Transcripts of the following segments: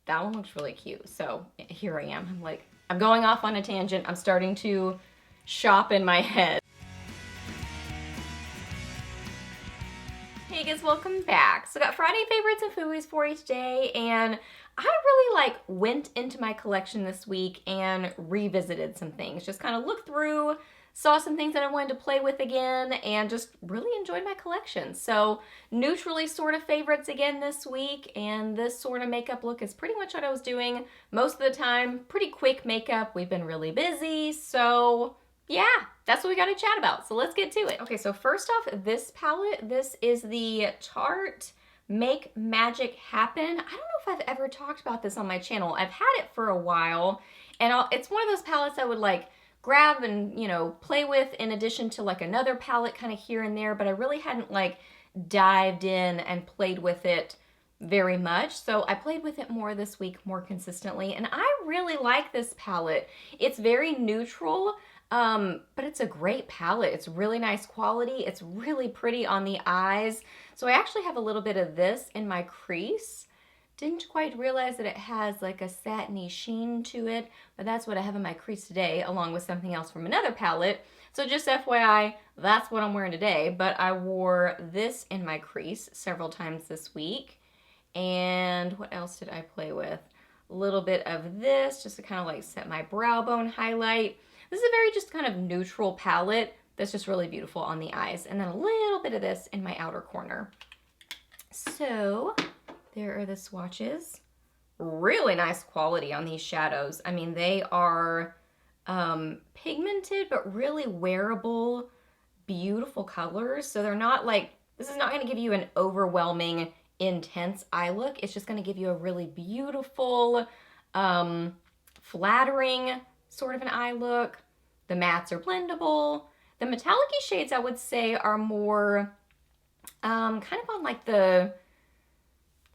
that one looks really cute. So here I am. I'm going off on a tangent. I'm starting to shop in my head. Hey guys, welcome back. So I got Friday favorites and Fooeys for each day, and I really went into my collection this week and revisited some things. Just kind of looked through, saw some things that I wanted to play with again, and just really enjoyed my collection. So neutrally sort of favorites again this week, and this sort of makeup look is pretty much what I was doing most of the time. Pretty quick makeup. We've been really busy, so yeah, that's what we got to chat about. So let's get to it. Okay, so first off, this palette, this is the Tarte Make Magic Happen. I don't know if I've ever talked about this on my channel. I've had it for a while, and it's one of those palettes I would grab and, you know, play with in addition to another palette kind of here and there, but I really hadn't dived in and played with it very much. So I played with it more this week, more consistently, and I really like this palette. It's very neutral, but it's a great palette. It's really nice quality. It's really pretty on the eyes. So I actually have a little bit of this in my crease. Didn't quite realize that it has a satiny sheen to it, but that's what I have in my crease today, along with something else from another palette. So just FYI, that's what I'm wearing today, but I wore this in my crease several times this week. And what else did I play with? A little bit of this, just to kind of set my brow bone highlight. This is a very just kind of neutral palette that's just really beautiful on the eyes. And then a little bit of this in my outer corner. So there are the swatches. Really nice quality on these shadows. I mean, they are pigmented, but really wearable, beautiful colors. So they're not this is not going to give you an overwhelming, intense eye look. It's just going to give you a really beautiful, flattering sort of an eye look. The mattes are blendable. The metallic-y shades, I would say, are more kind of on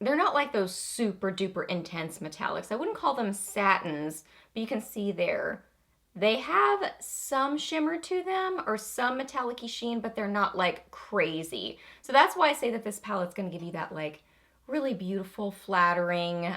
they're not those super duper intense metallics. I wouldn't call them satins, but you can see there. They have some shimmer to them or some metallic-y sheen, but they're not crazy. So that's why I say that this palette's gonna give you that really beautiful, flattering,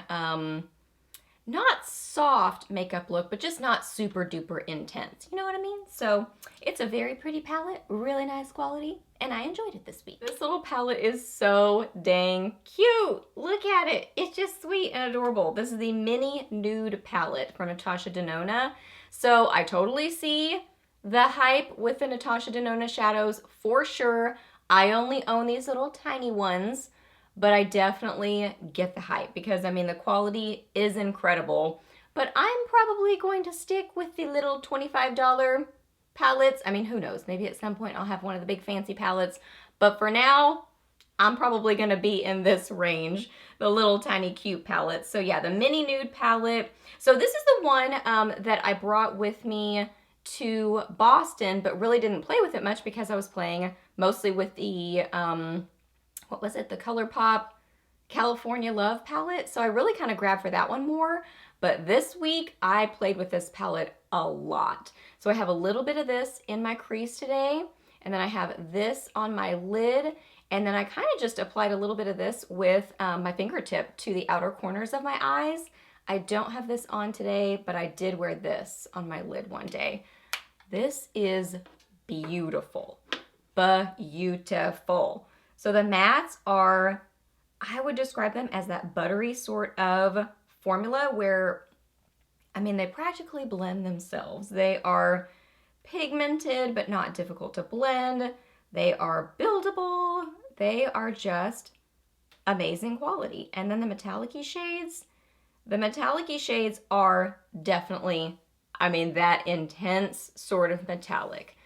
not soft makeup look, but just not super duper intense. You know what I mean? So it's a very pretty palette, really nice quality, and I enjoyed it this week. This little palette is so dang cute. Look at it. It's just sweet and adorable. This is the Mini Nude palette from Natasha Denona. So I totally see the hype with the Natasha Denona shadows for sure. I only own these little tiny ones, but I definitely get the hype because, I mean, the quality is incredible. But I'm probably going to stick with the little $25 palettes. I mean, who knows? Maybe at some point I'll have one of the big fancy palettes. But for now, I'm probably going to be in this range, the little tiny cute palettes. So yeah, the Mini Nude palette. So this is the one that I brought with me to Boston, but really didn't play with it much because I was playing mostly with the what was it? The ColourPop California Love palette. So I really kind of grabbed for that one more. But this week I played with this palette a lot. So I have a little bit of this in my crease today. And then I have this on my lid. And then I kind of just applied a little bit of this with my fingertip to the outer corners of my eyes. I don't have this on today, but I did wear this on my lid one day. This is beautiful. Beautiful. So the mattes are, I would describe them as that buttery sort of formula where, I mean, they practically blend themselves. They are pigmented, but not difficult to blend. They are buildable. They are just amazing quality. And then the metallic-y shades are definitely, I mean, that intense sort of metallic.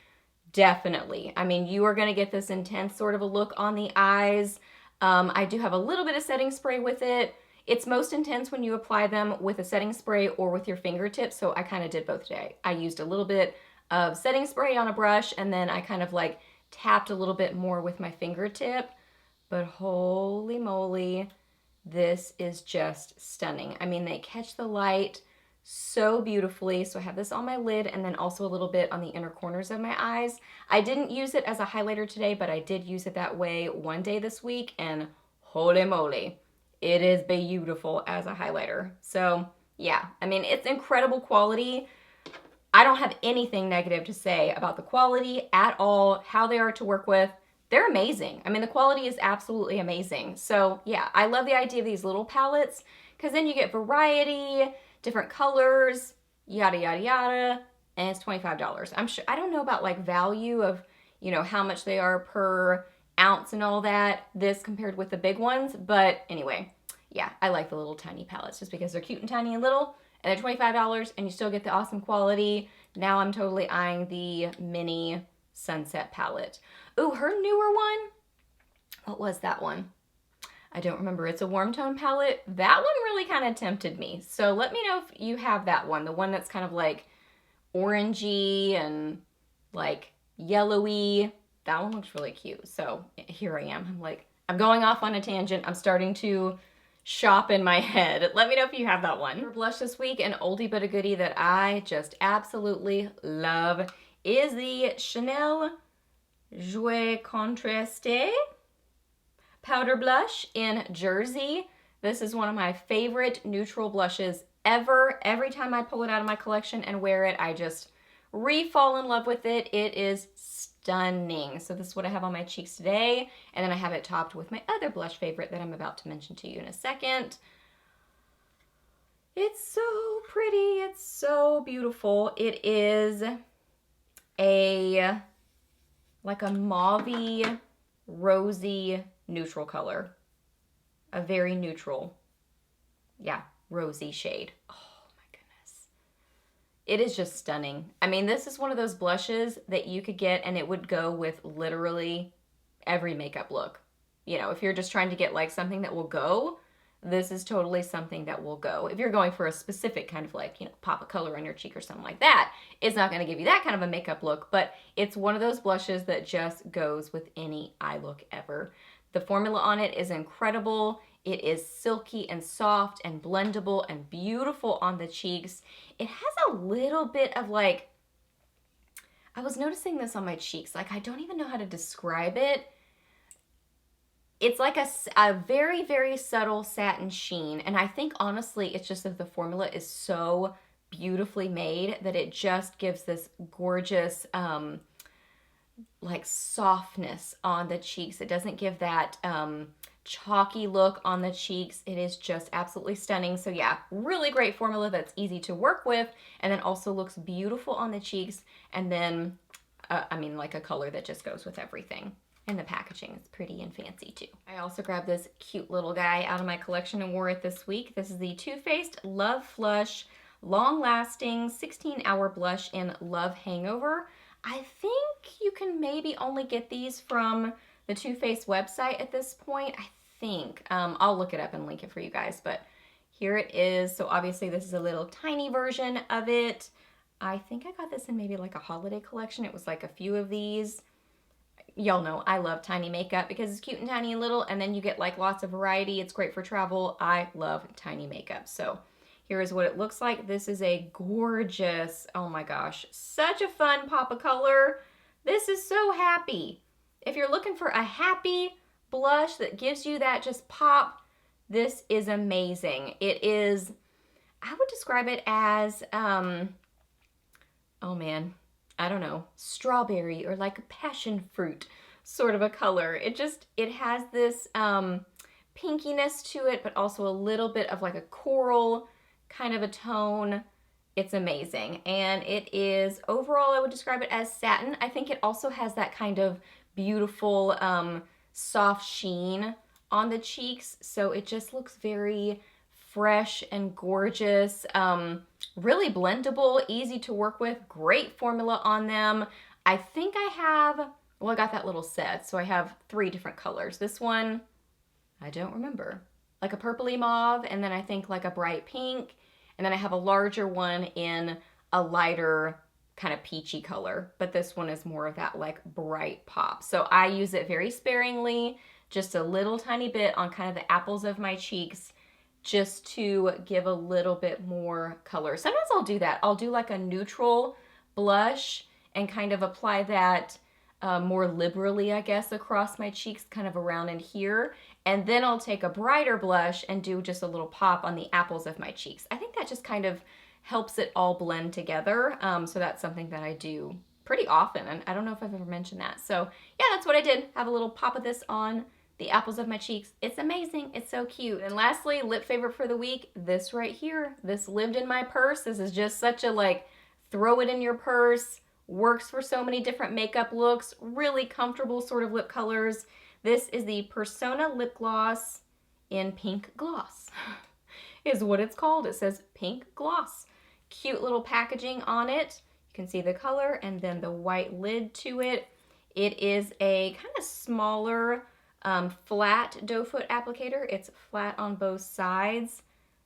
Definitely. I mean, you are going to get this intense sort of a look on the eyes. I do have a little bit of setting spray with it. It's most intense when you apply them with a setting spray or with your fingertips, so I kind of did both today. I used a little bit of setting spray on a brush, and then I kind of tapped a little bit more with my fingertip. But holy moly, this is just stunning. I mean, they catch the light so beautifully. So I have this on my lid and then also a little bit on the inner corners of my eyes. I didn't use it as a highlighter today, but I did use it that way one day this week, and holy moly, it is beautiful as a highlighter. So yeah, I mean, it's incredible quality. I don't have anything negative to say about the quality at all, how they are to work with. They're amazing. I mean, the quality is absolutely amazing. So yeah, I love the idea of these little palettes because then you get variety, different colors, yada, yada, yada, and it's $25. I'm sure, I don't know about like value of, you know, how much they are per ounce and all that, this compared with the big ones. But anyway, yeah, I like the little tiny palettes just because they're cute and tiny and little, and they're $25 and you still get the awesome quality. Now I'm totally eyeing the mini Sunset palette. Ooh, her newer one, what was that one? I don't remember. It's a warm tone palette. That one really kind of tempted me. So let me know if you have that one, the one that's kind of like orangey and like yellowy. That one looks really cute. So here I am. I'm going off on a tangent. I'm starting to shop in my head. Let me know if you have that one. For blush this week, an oldie but a goodie that I just absolutely love is the Chanel Jouer Contrasté powder blush in Jersey. This is one of my favorite neutral blushes ever. Every time I pull it out of my collection and wear it, I just re-fall in love with it. It is stunning. So this is what I have on my cheeks today. And then I have it topped with my other blush favorite that I'm about to mention to you in a second. It's so pretty. It's so beautiful. It is like a mauvey, rosy neutral color. A very neutral, yeah, rosy shade. Oh my goodness. It is just stunning. I mean, this is one of those blushes that you could get and it would go with literally every makeup look. You know, if you're just trying to get like something that will go, this is totally something that will go. If you're going for a specific kind of like, you know, pop a color on your cheek or something like that, it's not going to give you that kind of a makeup look, but it's one of those blushes that just goes with any eye look ever. The formula on it is incredible. It is silky and soft and blendable and beautiful on the cheeks. It has a little bit of like, I was noticing this on my cheeks, like I don't even know how to describe it. It's like a very, very subtle satin sheen. And I think honestly, it's just that the formula is so beautifully made that it just gives this gorgeous like softness on the cheeks. It doesn't give that chalky look on the cheeks. It is just absolutely stunning. So yeah, really great formula that's easy to work with and then also looks beautiful on the cheeks. And then, I mean, like a color that just goes with everything. And the packaging is pretty and fancy too. I also grabbed this cute little guy out of my collection and wore it this week. This is the Too Faced Love Flush Long Lasting 16-Hour Blush in Love Hangover. I think you can maybe only get these from the Too Faced website at this point. I think. I'll look it up and link it for you guys, but here it is. So obviously this is a little tiny version of it. I think I got this in maybe like a holiday collection. It was like a few of these. Y'all know I love tiny makeup because it's cute and tiny and little, and then you get like lots of variety. It's great for travel. I love tiny makeup. So here is what it looks like. This is a gorgeous, oh my gosh, such a fun pop of color. This is so happy. If you're looking for a happy blush that gives you that just pop, this is amazing. It is, I would describe it as, oh man, I don't know, strawberry or like a passion fruit sort of a color. It has this pinkiness to it, but also a little bit of like a coral kind of a tone. It's amazing. And it is, overall, I would describe it as satin. I think it also has that kind of beautiful soft sheen on the cheeks. So it just looks very fresh and gorgeous, really blendable, easy to work with, great formula on them. I think I have, well, I got that little set, so I have 3 different colors. This one, I don't remember, like a purpley mauve, and then I think like a bright pink, and then I have a larger one in a lighter kind of peachy color, but this one is more of that like bright pop. So I use it very sparingly, just a little tiny bit on kind of the apples of my cheeks, just to give a little bit more color. Sometimes I'll do that. I'll do like a neutral blush and kind of apply that more liberally, I guess, across my cheeks, kind of around in here. And then I'll take a brighter blush and do just a little pop on the apples of my cheeks. I think that just kind of helps it all blend together. So that's something that I do pretty often, and I don't know if I've ever mentioned that. So yeah, that's what I did. Have a little pop of this on the apples of my cheeks. It's amazing. It's so cute. And lastly, lip favorite for the week, this right here. This lived in my purse. This is just such a like, throw it in your purse, works for so many different makeup looks, really comfortable sort of lip colors. This is the Persona lip gloss in pink gloss, is what it's called. It says pink gloss. Cute little packaging on it. You can see the color and then the white lid to it. It is a kind of smaller, flat doe foot applicator. It's flat on both sides.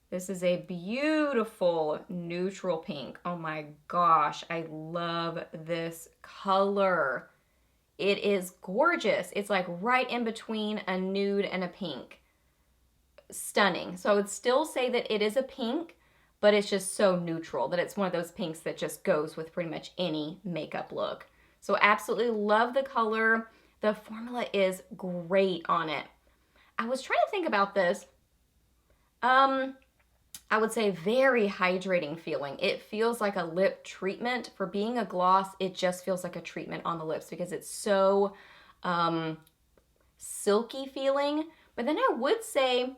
This is a beautiful neutral pink. Oh my gosh, I love this color. It is gorgeous. It's like right in between a nude and a pink. Stunning. So I would still say that it is a pink, but it's just so neutral that it's one of those pinks that just goes with pretty much any makeup look. So absolutely love the color. The formula is great on it. I was trying to think about this. I would say very hydrating feeling. It feels like a lip treatment. For being a gloss, it just feels like a treatment on the lips because it's so silky feeling. But then I would say,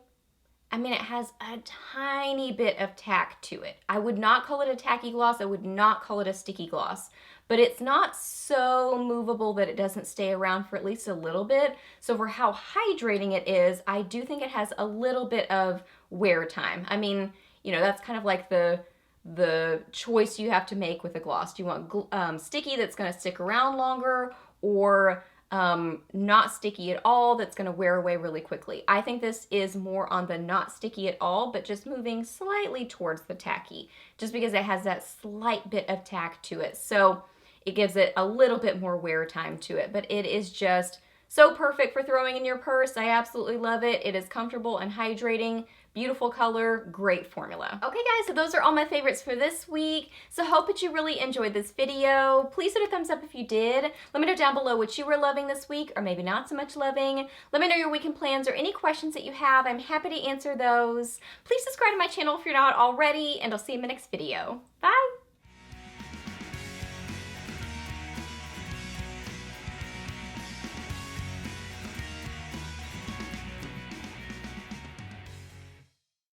I mean, it has a tiny bit of tack to it. I would not call it a tacky gloss. I would not call it a sticky gloss. But it's not so movable that it doesn't stay around for at least a little bit. So for how hydrating it is, I do think it has a little bit of wear time. I mean, you know, that's kind of like the choice you have to make with a gloss. Do you want sticky that's going to stick around longer, or not sticky at all that's going to wear away really quickly? I think this is more on the not sticky at all, but just moving slightly towards the tacky, just because it has that slight bit of tack to it. So it gives it a little bit more wear time to it, but it is just so perfect for throwing in your purse. I absolutely love it. It is comfortable and hydrating. Beautiful color, great formula. Okay guys, so those are all my favorites for this week. So hope that you really enjoyed this video. Please hit a thumbs up if you did. Let me know down below what you were loving this week, or maybe not so much loving. Let me know your weekend plans or any questions that you have. I'm happy to answer those. Please subscribe to my channel if you're not already, and I'll see you in my next video. Bye!